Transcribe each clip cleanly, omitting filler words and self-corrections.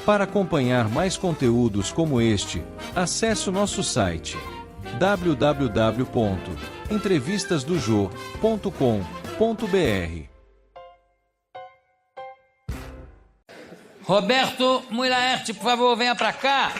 Para acompanhar mais conteúdos como este, acesse o nosso site www.entrevistasdojo.com.br. Roberto Mulaerte, por favor, venha para cá.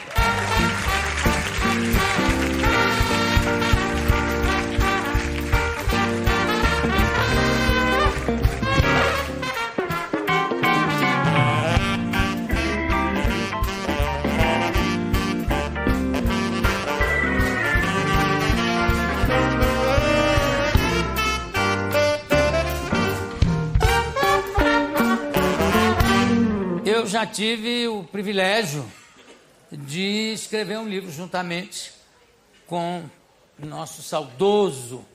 Eu já tive o privilégio de escrever um livro juntamente com o nosso saudoso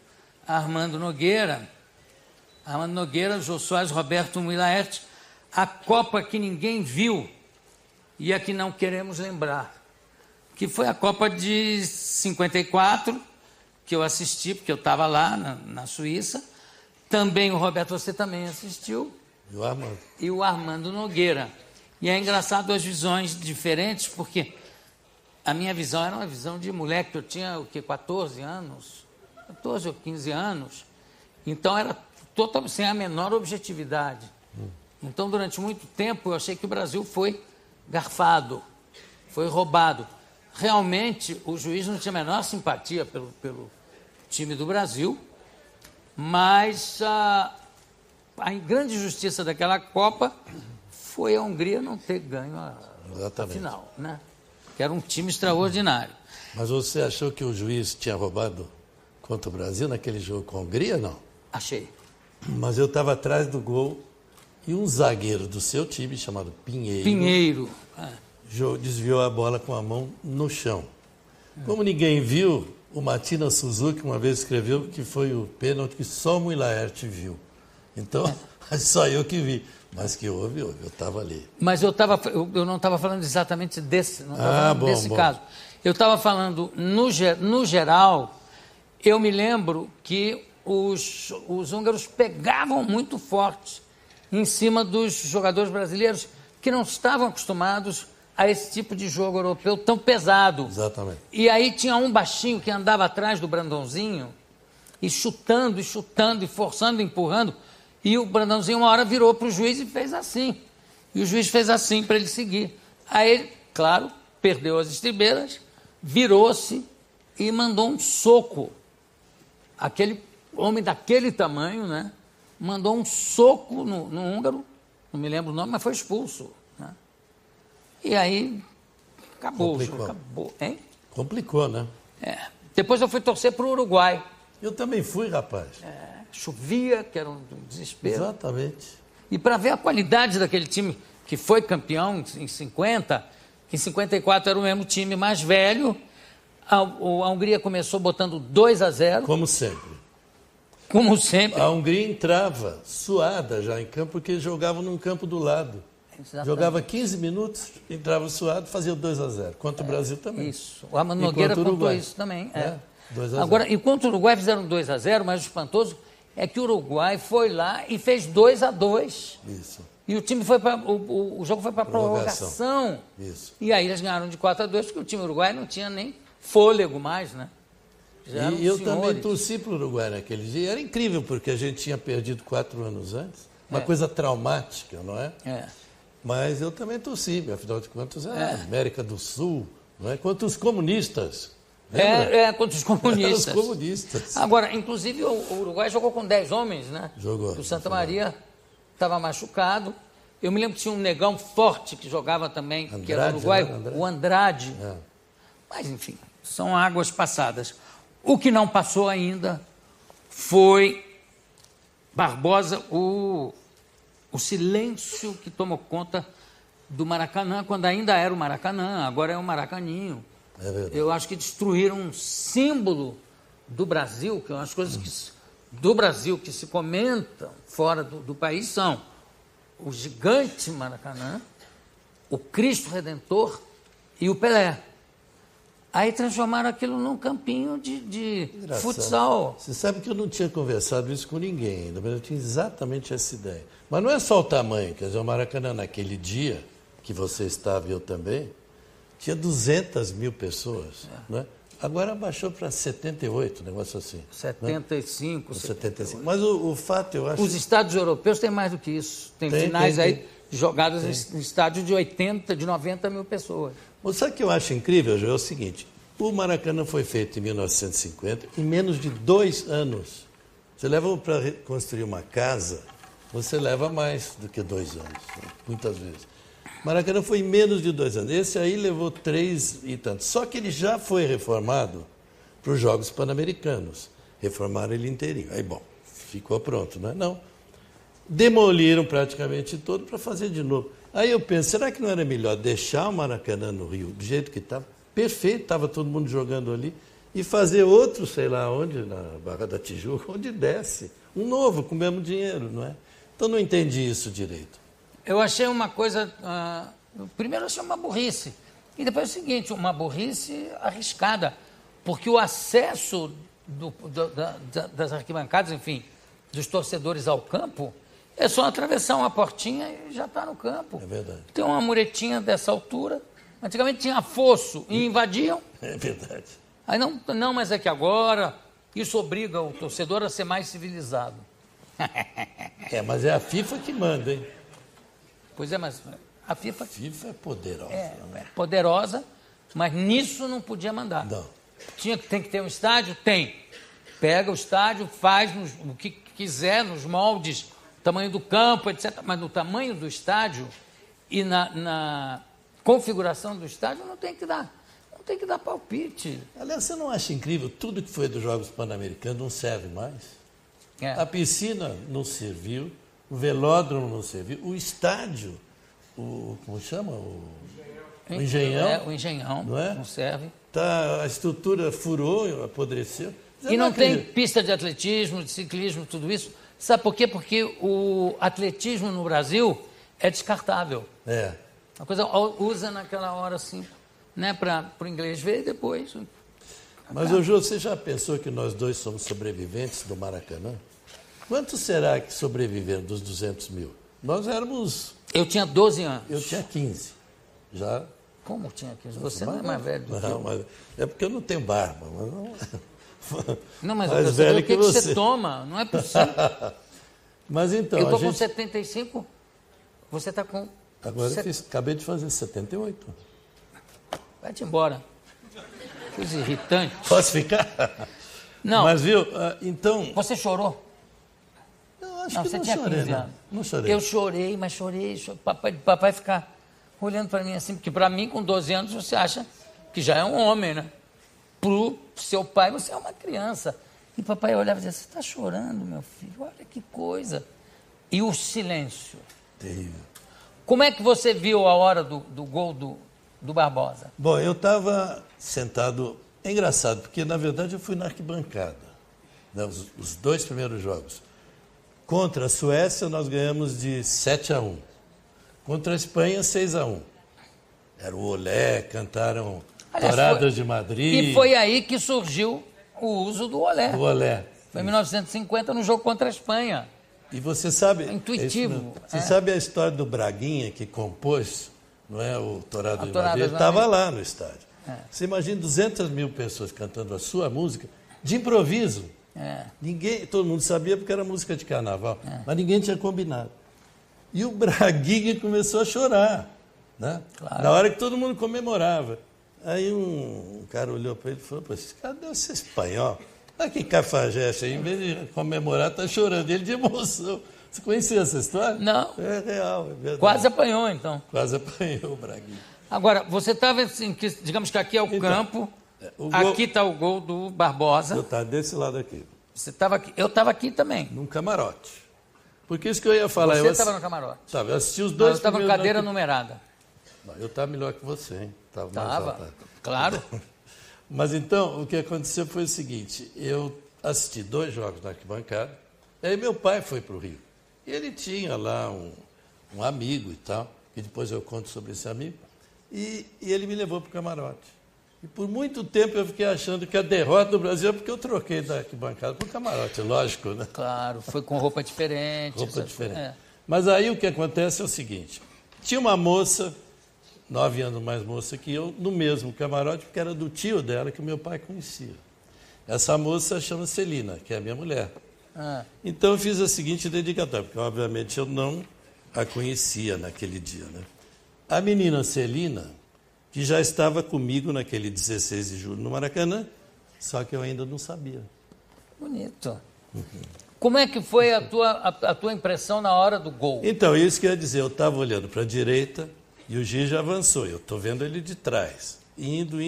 Armando Nogueira, Jô Soares, Roberto Mulaerte, a Copa que ninguém viu e a que não queremos lembrar, que foi a Copa de 54, que eu assisti, porque eu estava lá na Suíça. Também o Roberto, você também assistiu. E o Armando Nogueira. E é engraçado, duas visões diferentes, porque a minha visão era uma visão de moleque, eu tinha o quê, 14 anos? 14 ou 15 anos. Então era totalmente sem a menor objetividade. Então, durante muito tempo, eu achei que o Brasil foi garfado, foi roubado. Realmente, o juiz não tinha a menor simpatia pelo time do Brasil, mas a grande justiça daquela Copa foi a Hungria não ter ganho a final, né? Que era um time extraordinário. Mas você achou que o juiz tinha roubado contra o Brasil naquele jogo com a Hungria, não? Achei. Mas eu estava atrás do gol e um zagueiro do seu time, chamado Pinheiro, desviou a bola com a mão no chão. Como ninguém viu, o Matina Suzuki uma vez escreveu que foi o pênalti que só o Mulaerte viu. Então, só eu que vi. Mas que houve, eu estava ali. Mas eu não estava falando exatamente desse, caso. Eu estava falando, no geral, eu me lembro que os húngaros pegavam muito forte em cima dos jogadores brasileiros que não estavam acostumados a esse tipo de jogo europeu tão pesado. Exatamente. E aí tinha um baixinho que andava atrás do Brandãozinho e chutando, e forçando, empurrando. E o Brandãozinho uma hora virou para o juiz e fez assim. E o juiz fez assim para ele seguir. Aí ele, claro, perdeu as estribeiras, virou-se e mandou um soco. Aquele homem daquele tamanho, né? Mandou um soco no húngaro, não me lembro o nome, mas foi expulso. Né? E aí acabou o jogo. Acabou, hein? Complicou, né? Depois eu fui torcer para o Uruguai. Eu também fui, rapaz. Chovia, que era um desespero. Exatamente. E para ver a qualidade daquele time que foi campeão em 50, que em 54 era o mesmo time mais velho, a Hungria começou botando 2-0. Como sempre. Como sempre. A Hungria entrava suada já em campo, porque jogavam num campo do lado. Exatamente. Jogava 15 minutos, entrava suado, fazia o 2-0. Contra o Brasil também. Isso. O Armando Nogueira contou isso também. 2-0. Agora, enquanto o Uruguai fizeram 2-0, mas o espantoso é que o Uruguai foi lá e fez 2-2. Isso. E o time foi para o jogo foi para prorrogação. Isso. E aí eles ganharam de 4-2, porque o time uruguai não tinha nem fôlego mais, né? E eu também torci para o Uruguai naquele dia. Era incrível, porque a gente tinha perdido 4 anos antes. Uma coisa traumática, não é? Mas eu também torci, afinal de contas, a América do Sul, não é? Contra os comunistas. Contra os comunistas. Os comunistas. Agora, inclusive, o Uruguai jogou com 10 homens, né? Jogou. O Santa Maria estava machucado. Eu me lembro que tinha um negão forte que jogava também, Andrade, que era uruguaio, né? o Andrade. Mas, enfim, são águas passadas. O que não passou ainda foi Barbosa, o silêncio que tomou conta do Maracanã, quando ainda era o Maracanã, agora é o Maracaninho. É verdade. Eu acho que destruíram um símbolo do Brasil, que as coisas do Brasil que se comentam fora do país são o gigante Maracanã, o Cristo Redentor e o Pelé. Aí transformaram aquilo num campinho de futsal. Você sabe que eu não tinha conversado isso com ninguém ainda, mas eu tinha exatamente essa ideia. Mas não é só o tamanho, quer dizer, o Maracanã naquele dia que você estava e eu também, tinha 200 mil pessoas. Né? Agora baixou para 78, negócio assim. 75, né? 75. Mas o fato, eu acho... Os estádios europeus têm mais do que isso. Tem finais aí jogadas em estádios de 80, de 90 mil pessoas. Mas sabe o que eu acho incrível, João? É o seguinte, o Maracanã foi feito em 1950, em menos de 2 anos. Você leva para construir uma casa, você leva mais do que 2 anos, né? Muitas vezes. Maracanã foi em menos de 2 anos. Esse aí levou 3 e tantos. Só que ele já foi reformado para os Jogos Pan-Americanos. Reformaram ele inteirinho. Aí, bom, ficou pronto, né? Não. Demoliram praticamente todo para fazer de novo. Aí eu penso, será que não era melhor deixar o Maracanã no Rio do jeito que estava? Perfeito, estava todo mundo jogando ali. E fazer outro, sei lá onde, na Barra da Tijuca, onde desce. Um novo, com o mesmo dinheiro, não é? Então não entendi isso direito. Eu achei uma coisa... primeiro eu achei uma burrice. E depois é o seguinte, uma burrice arriscada. Porque o acesso das arquibancadas, enfim, dos torcedores ao campo, é só atravessar uma portinha e já está no campo. É verdade. Tem uma muretinha dessa altura. Antigamente tinha fosso e invadiam. É verdade. Aí não, mas é que agora isso obriga o torcedor a ser mais civilizado. Mas é a FIFA que manda, hein? Pois é, mas a FIFA é poderosa. É poderosa, mas nisso não podia mandar. Não. Tem que ter um estádio? Tem. Pega o estádio, faz o que quiser, nos moldes, tamanho do campo, etc. Mas no tamanho do estádio e na configuração do estádio não tem que dar. Não tem que dar palpite. Aliás, você não acha incrível? Tudo que foi dos Jogos Pan-Americanos não serve mais? A piscina não serviu, o velódromo não serviu, o estádio, como chama? O Engenhão. O Engenhão, não serve. A estrutura furou, apodreceu. E não tem pista de atletismo, de ciclismo, tudo isso. Sabe por quê? Porque o atletismo no Brasil é descartável. A coisa usa naquela hora assim, né, para o inglês ver e depois... Mas, Jô, você já pensou que nós dois somos sobreviventes do Maracanã? Quantos será que sobreviveram dos 200 mil? Nós éramos... Eu tinha 12 anos. Eu tinha 15. Já... Como tinha 15? Você não é mais velho do que eu. Mas é porque eu não tenho barba. Não, mas mais velho o que você toma? Não é possível. Mas então... Eu estou com 75, você está com... Agora acabei de fazer 78. Vai-te embora. Coisa irritante. Posso ficar? Não. Mas, viu, então... Você chorou? Eu acho que você não tinha chorei, 15 anos. Não chorei. Eu chorei, mas chorei. Papai ficar olhando para mim assim, porque para mim, com 12 anos, você acha que já é um homem, né? Para o seu pai, você é uma criança. E papai olhava e dizia, você está chorando, meu filho? Olha que coisa. E o silêncio. Terrível. Como é que você viu a hora do gol do Barbosa? Bom, eu estava sentado... É engraçado, porque, na verdade, eu fui na arquibancada. Né, os 2 primeiros jogos. Contra a Suécia, nós ganhamos de 7-1. Contra a Espanha, 6-1. Era o Olé, cantaram Douradas de Madrid. E foi aí que surgiu o uso do Olé. Do Olé. Foi em 1950, no jogo contra a Espanha. E você sabe... Intuitivo. Você sabe a história do Braguinha, que compôs, não é, o Douradas de Madrid? Ele de estava lá no estádio. Você imagina 200 mil pessoas cantando a sua música de improviso. Todo mundo sabia porque era música de carnaval, mas ninguém tinha combinado. E o Braguinha começou a chorar, né? Claro. Na hora que todo mundo comemorava. Aí um cara olhou para ele e falou, esse cara deve ser espanhol. Olha que cafajeste aí, em vez de comemorar, está chorando. Ele de emoção. Você conhecia essa história? Não. É real, é verdade. Quase apanhou, então. Quase apanhou o Braguinha. Agora, você estava assim, digamos que aqui é o campo, aqui está o gol do Barbosa. Eu estava desse lado aqui. Você estava aqui, eu estava aqui também. Num camarote. Porque isso que eu ia falar... Você estava no camarote. Eu assisti os 2 eu estava em cadeira numerada. Eu estava melhor que você, hein? Estava, claro. Mas então, o que aconteceu foi o seguinte, eu assisti 2 jogos na arquibancada, aí meu pai foi para o Rio. E ele tinha lá um amigo e tal, que depois eu conto sobre esse amigo, e ele me levou para o camarote. E por muito tempo eu fiquei achando que a derrota do Brasil é porque eu troquei da arquibancada para o camarote, lógico, né? Claro, foi com roupa diferente. Roupa diferente. Mas aí o que acontece é o seguinte, tinha uma moça 9 anos mais moça que eu, no mesmo camarote, porque era do tio dela que o meu pai conhecia. Essa moça chama Celina, que é a minha mulher. Então eu fiz a seguinte dedicatória, porque obviamente eu não a conhecia naquele dia, né? A menina Celina, que já estava comigo naquele 16 de julho no Maracanã, só que eu ainda não sabia. Bonito. Como é que foi a tua impressão na hora do gol? Então, isso que eu ia dizer, eu estava olhando para a direita e o Gi já avançou, eu estou vendo ele de trás, indo.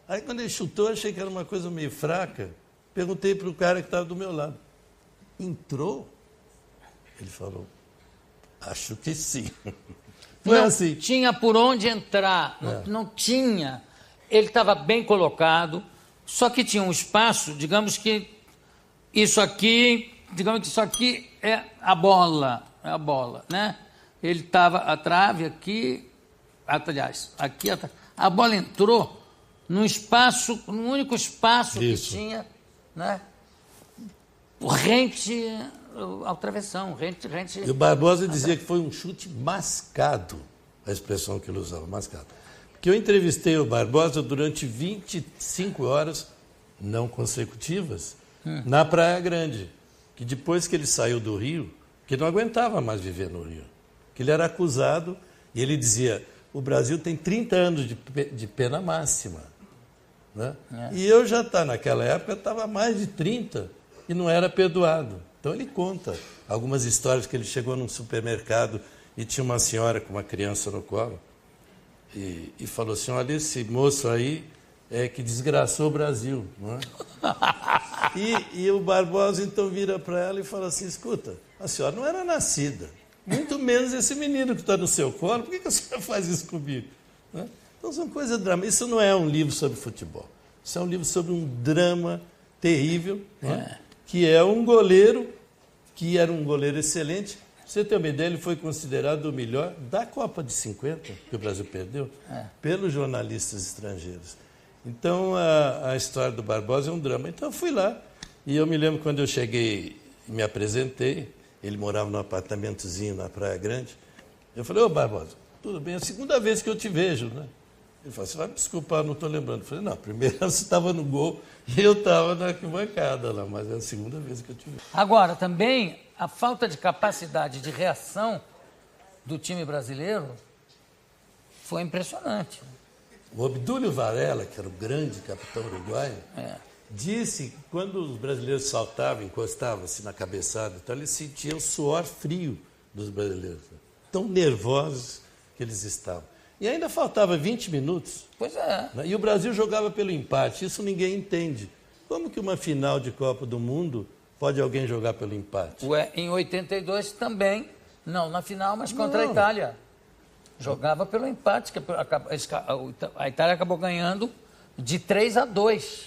Aí quando ele chutou, achei que era uma coisa meio fraca, perguntei para o cara que estava do meu lado, entrou? Ele falou, acho que sim. Foi assim. Tinha por onde entrar, não tinha. Ele estava bem colocado, só que tinha um espaço, digamos que isso aqui é a bola, né? Ele estava a trave aqui, aliás, aqui a bola entrou num único espaço que tinha, né? Rente ao travessão, rente. E o Barbosa dizia que foi um chute mascado, a expressão que ele usava, mascado. Porque eu entrevistei o Barbosa durante 25 horas, não consecutivas, na Praia Grande, que depois que ele saiu do Rio, que não aguentava mais viver no Rio, que ele era acusado, e ele dizia, o Brasil tem 30 anos de pena máxima. Né? E eu já naquela época, estava mais de 30 e não era perdoado. Então ele conta algumas histórias que ele chegou num supermercado e tinha uma senhora com uma criança no colo e falou assim, olha, esse moço aí é que desgraçou o Brasil. Não é? E o Barbosa então vira para ela e fala assim, escuta, a senhora não era nascida, muito menos esse menino que está no seu colo, por que a senhora faz isso comigo? Não é? Então são coisas dramáticas. Isso não é um livro sobre futebol, isso é um livro sobre um drama terrível, né? Que é um goleiro, que era um goleiro excelente. Pra você ter uma ideia, ele foi considerado o melhor da Copa de 50, que o Brasil perdeu, pelos jornalistas estrangeiros. Então, a história do Barbosa é um drama. Então, eu fui lá, e eu me lembro quando eu cheguei e me apresentei, ele morava num apartamentozinho na Praia Grande, eu falei, ô Barbosa, tudo bem, é a segunda vez que eu te vejo, né? Ele falou, você vai me desculpar, não estou lembrando. Eu falei, não, primeiro você estava no gol e eu estava na arquibancada lá, mas é a segunda vez que eu te vejo. Agora, também, a falta de capacidade de reação do time brasileiro foi impressionante. O Obdúlio Varela, que era o grande capitão uruguaio, disse que quando os brasileiros saltavam, encostavam-se na cabeçada, então eles sentiam o suor frio dos brasileiros, tão nervosos que eles estavam. E ainda faltava 20 minutos. Pois é. E o Brasil jogava pelo empate. Isso ninguém entende. Como que uma final de Copa do Mundo pode alguém jogar pelo empate? Em 82 também. Não na final, mas contra a Itália. Jogava pelo empate. Que a Itália acabou ganhando de 3-2.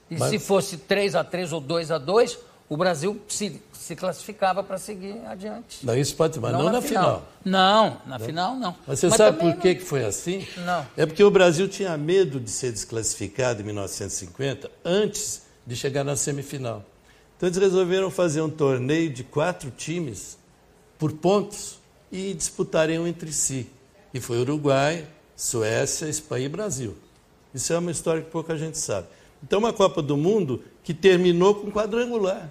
E se fosse 3-3 ou 2-2, o Brasil se classificava para seguir adiante. Não, isso pode, mas não na final. Não, na final não. Mas você sabe por que foi assim? Não. É porque o Brasil tinha medo de ser desclassificado em 1950 antes de chegar na semifinal. Então eles resolveram fazer um torneio de 4 times por pontos e disputarem entre si. E foi Uruguai, Suécia, Espanha e Brasil. Isso é uma história que pouca gente sabe. Então uma Copa do Mundo que terminou com quadrangular.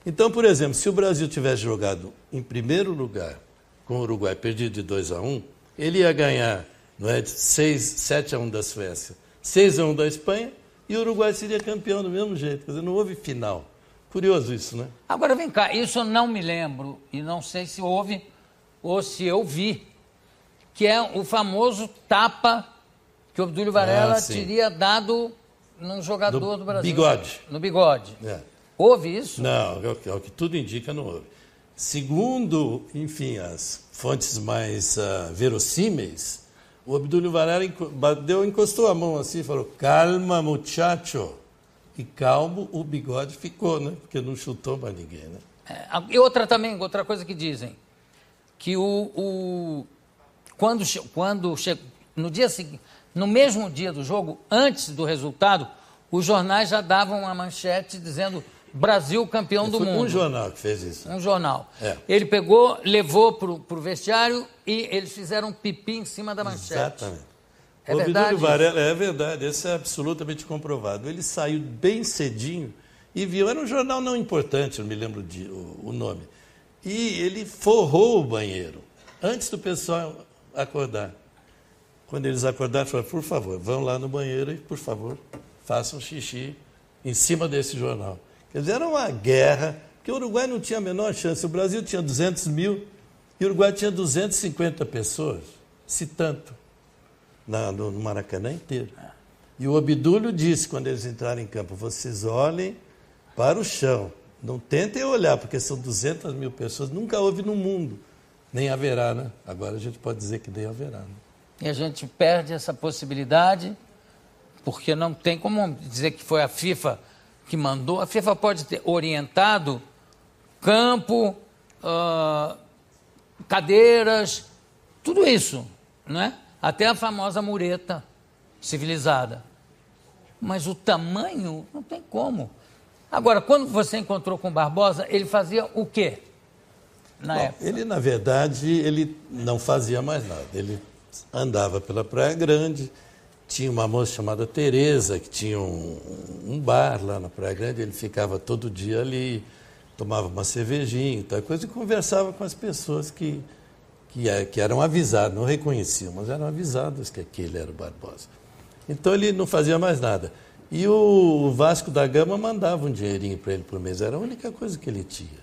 Então, por exemplo, se o Brasil tivesse jogado em primeiro lugar com o Uruguai perdido de 2-1, ele ia ganhar, não é, 7-1 da Suécia, 6-1 da Espanha, e o Uruguai seria campeão do mesmo jeito. Quer dizer, não houve final. Curioso isso, né? Agora, vem cá, isso eu não me lembro, e não sei se houve ou se eu vi, que é o famoso tapa que o Obdúlio Varela teria dado num jogador do Brasil. Bigode. No bigode. É. Houve isso? Não, é o que tudo indica, não houve. Segundo, enfim, as fontes mais verossímeis, o Obdúlio Varela encostou a mão assim e falou, calma, muchacho. E calmo o Bigode ficou, né? Porque não chutou para ninguém, né? E outra coisa que dizem, que quando no dia seguinte, no mesmo dia do jogo, antes do resultado, os jornais já davam uma manchete dizendo Brasil campeão do mundo. Foi um jornal que fez isso. Um jornal. É. Ele pegou, levou para o vestiário e eles fizeram pipi em cima da manchete. Exatamente. É o verdade? Obdúlio Varela, é verdade, isso é absolutamente comprovado. Ele saiu bem cedinho e viu, era um jornal não importante, não me lembro o nome, e ele forrou o banheiro antes do pessoal acordar. Quando eles acordaram, falaram, por favor, vão lá no banheiro e, por favor, façam xixi em cima desse jornal. Quer dizer, era uma guerra, porque o Uruguai não tinha a menor chance. O Brasil tinha 200 mil e o Uruguai tinha 250 pessoas, se tanto, no Maracanã inteiro. E o Obdúlio disse, quando eles entraram em campo, vocês olhem para o chão, não tentem olhar, porque são 200 mil pessoas, nunca houve no mundo, nem haverá, né? Agora a gente pode dizer que nem haverá, né? E a gente perde essa possibilidade, porque não tem como dizer que foi a FIFA que mandou. A FIFA pode ter orientado campo, cadeiras, tudo isso, não é? Até a famosa mureta civilizada. Mas o tamanho, não tem como. Agora, quando você encontrou com o Barbosa, ele fazia o quê? Na época? Ele, na verdade, ele não fazia mais nada. Ele andava pela Praia Grande, tinha uma moça chamada Tereza, que tinha um bar lá na Praia Grande, ele ficava todo dia ali, tomava uma cervejinha e tal coisa, e conversava com as pessoas que eram avisadas, não reconheciam, mas eram avisadas que aquele era o Barbosa. Então ele não fazia mais nada. E o Vasco da Gama mandava um dinheirinho para ele por mês, era a única coisa que ele tinha,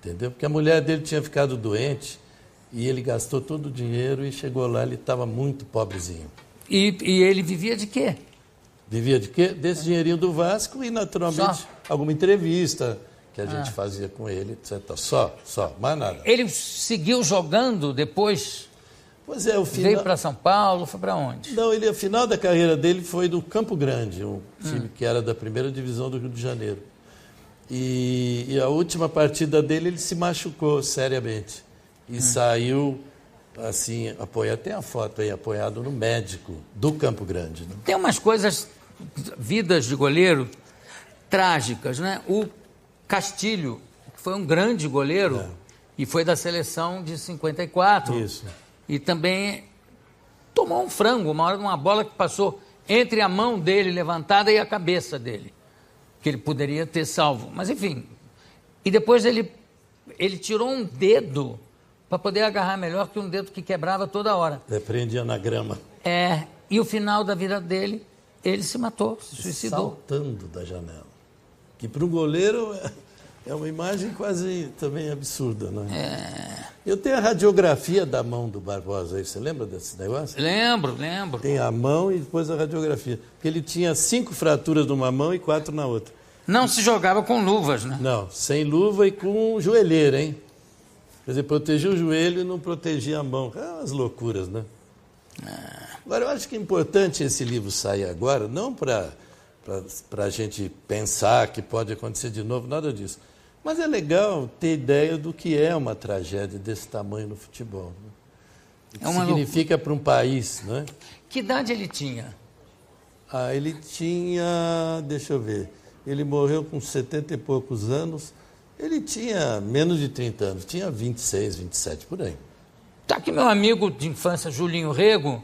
entendeu? Porque a mulher dele tinha ficado doente e ele gastou todo o dinheiro e chegou lá, ele estava muito pobrezinho. E ele vivia de quê? Vivia de quê? Desse dinheirinho do Vasco e, naturalmente, alguma entrevista que a gente fazia com ele, etc. Só, mais nada. Ele seguiu jogando depois? Pois é, o final... Veio para São Paulo, foi para onde? Não, o final da carreira dele foi do Campo Grande, um time que era da primeira divisão do Rio de Janeiro. E a última partida dele, ele se machucou seriamente. E saiu, assim, apoiado, tem a foto aí, apoiado no médico do Campo Grande. Né? Tem umas coisas, vidas de goleiro, trágicas, né? O Castilho, que foi um grande goleiro, e foi da seleção de 54. Isso. E também tomou um frango, uma bola que passou entre a mão dele levantada e a cabeça dele, que ele poderia ter salvo. Mas, enfim, e depois ele tirou um dedo para poder agarrar melhor que um dedo que quebrava toda hora. Ele prendia na grama. E o final da vida dele, ele se matou, se suicidou. Saltando da janela. Que para um goleiro é uma imagem quase também absurda, não é? Eu tenho a radiografia da mão do Barbosa aí, você lembra desse negócio? Lembro. Tem a mão e depois a radiografia. Porque ele tinha 5 fraturas numa mão e 4 na outra. Não se jogava com luvas, né? Não, sem luva e com joelheira, hein? Quer dizer, protegia o joelho e não protegia a mão. É umas loucuras, né? Agora, eu acho que é importante esse livro sair agora, não para a gente pensar que pode acontecer de novo, nada disso. Mas é legal ter ideia do que é uma tragédia desse tamanho no futebol. Né? O que significa para um país, né? Que idade ele tinha? Ele tinha, deixa eu ver, ele morreu com 70 e poucos anos, ele tinha menos de 30 anos, tinha 26, 27, por aí. Está aqui meu amigo de infância, Julinho Rego.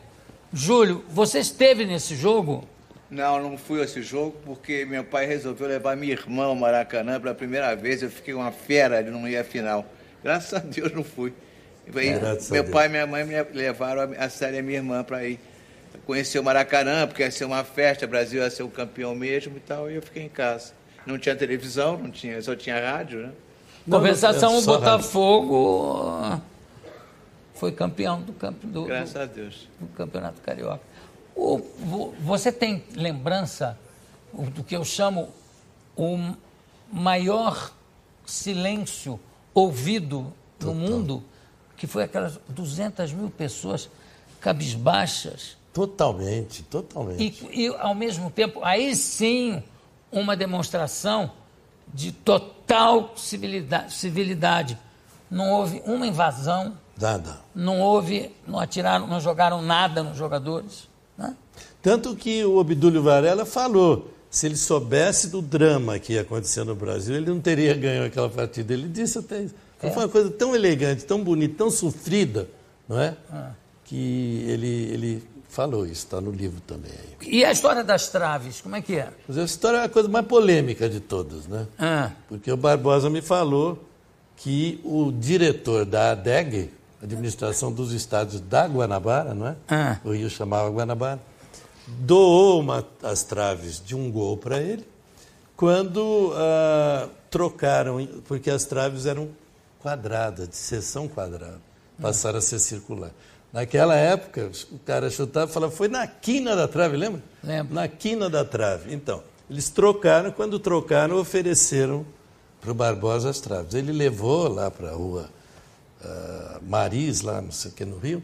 Júlio, você esteve nesse jogo? Não fui a esse jogo porque meu pai resolveu levar minha irmã ao Maracanã pela primeira vez. Eu fiquei uma fera de não ir à final. Graças a Deus não fui. Meu pai e minha mãe me levaram a série a minha irmã para ir conhecer o Maracanã, porque ia ser uma festa, o Brasil ia ser o campeão mesmo e tal, e eu fiquei em casa. Não tinha televisão, só tinha rádio, né? Compensação, o Botafogo foi campeão Graças a Deus. Do Campeonato Carioca. Você tem lembrança do que eu chamo o maior silêncio ouvido no mundo, que foi aquelas 200 mil pessoas cabisbaixas? Totalmente. E ao mesmo tempo, aí sim, uma demonstração de total civilidade. Não houve uma invasão. Nada. Não atiraram, não jogaram nada nos jogadores. Né? Tanto que o Obdúlio Varela falou se ele soubesse do drama que ia acontecer no Brasil, ele não teria ganho aquela partida. Ele disse até isso. Foi uma coisa tão elegante, tão bonita, tão sofrida, não é? Que ele falou isso, está no livro também. E a história das traves, como é que é? Mas essa história é a coisa mais polêmica de todas, né? Porque o Barbosa me falou que o diretor da ADEG, Administração dos Estádios da Guanabara, não é? O Rio chamava Guanabara, doou as traves de um gol para ele, quando trocaram, porque as traves eram quadradas, de seção quadrada, passaram a ser circular. Naquela época, o cara chutava e falava, foi na quina da trave, lembra? Lembro. Na quina da trave. Então, eles trocaram, quando trocaram, ofereceram para o Barbosa as traves. Ele levou lá para a rua Maris, lá não sei o que, no Rio,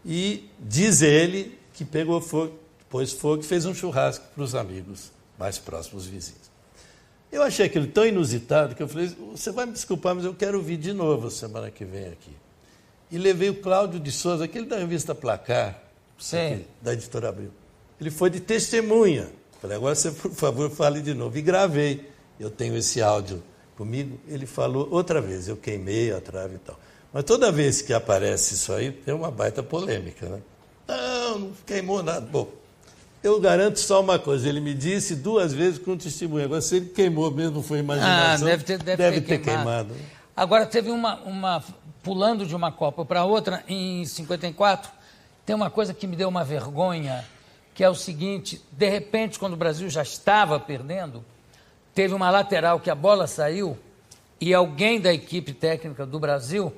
e diz ele que pegou fogo, pôs fogo e fez um churrasco para os amigos mais próximos vizinhos. Eu achei aquilo tão inusitado que eu falei, você vai me desculpar, mas eu quero ouvir de novo semana que vem aqui. E levei o Cláudio de Souza, aquele da revista Placar, aquele, da Editora Abril. Ele foi de testemunha. Falei, agora você, por favor, fale de novo. E gravei. Eu tenho esse áudio comigo. Ele falou outra vez, eu queimei a trave e tal. Mas toda vez que aparece isso aí, tem uma baita polêmica, né? Não queimou nada. Bom, eu garanto só uma coisa, ele me disse 2 vezes com testemunha. Agora, se ele queimou mesmo, não foi imaginação, deve ter queimado. Agora, teve pulando de uma Copa para outra, em 54, tem uma coisa que me deu uma vergonha, que é o seguinte, de repente, quando o Brasil já estava perdendo, teve uma lateral que a bola saiu e alguém da equipe técnica do Brasil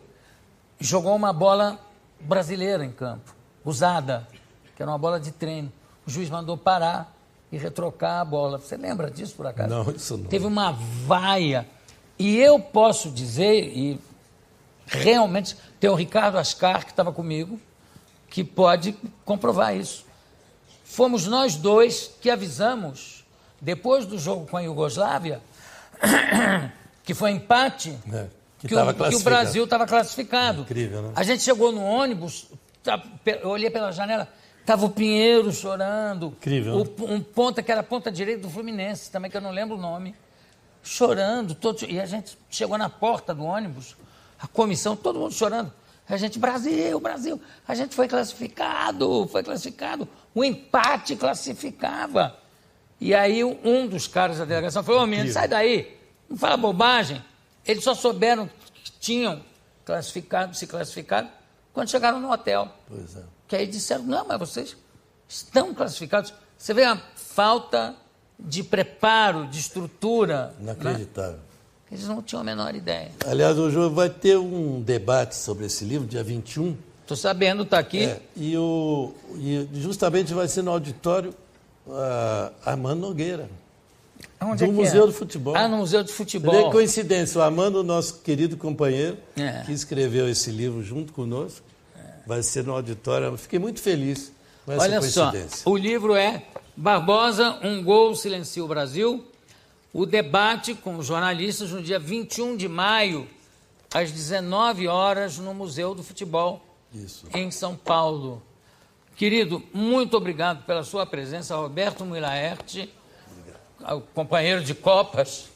jogou uma bola brasileira em campo, usada, que era uma bola de treino. O juiz mandou parar e retrocar a bola. Você lembra disso, por acaso? Não, isso não. Teve uma vaia. E eu posso dizer, e realmente tem o Ricardo Ascar, que estava comigo, que pode comprovar isso. Fomos nós dois que avisamos, depois do jogo com a Iugoslávia, que foi empate, que o Brasil estava classificado. Incrível, né? A gente chegou no ônibus, eu olhei pela janela, estava o Pinheiro chorando. Incrível. Um ponta, que era a ponta direita do Fluminense, também que eu não lembro o nome, chorando. E a gente chegou na porta do ônibus, a comissão, todo mundo chorando. A gente, Brasil, a gente foi classificado. O empate classificava. E aí um dos caras da delegação falou, menino, sai daí, não fala bobagem. Eles só souberam que tinham se classificado, quando chegaram no hotel. Pois é. Que aí disseram, não, mas vocês estão classificados. Você vê a falta de preparo, de estrutura. Inacreditável. Né? Eles não tinham a menor ideia. Aliás, hoje vai ter um debate sobre esse livro, dia 21. Estou sabendo, está aqui. E justamente vai ser no auditório Armando Nogueira. Onde do Museu do Futebol. No Museu do Futebol. É coincidência, o Armando, nosso querido companheiro, que escreveu esse livro junto conosco, vai ser no auditório. Fiquei muito feliz com essa coincidência. Olha só, o livro é Barbosa, um gol silencia o Brasil. O debate com os jornalistas no dia 21 de maio, às 19 horas, no Museu do Futebol, em São Paulo. Querido, muito obrigado pela sua presença, Roberto Muilaert, companheiro de Copas,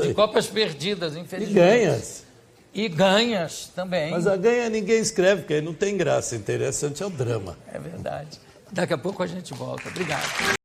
de Copas perdidas, infelizmente. E ganhas também. Mas a ganha ninguém escreve, porque aí não tem graça. Interessante é o drama. É verdade. Daqui a pouco a gente volta. Obrigado.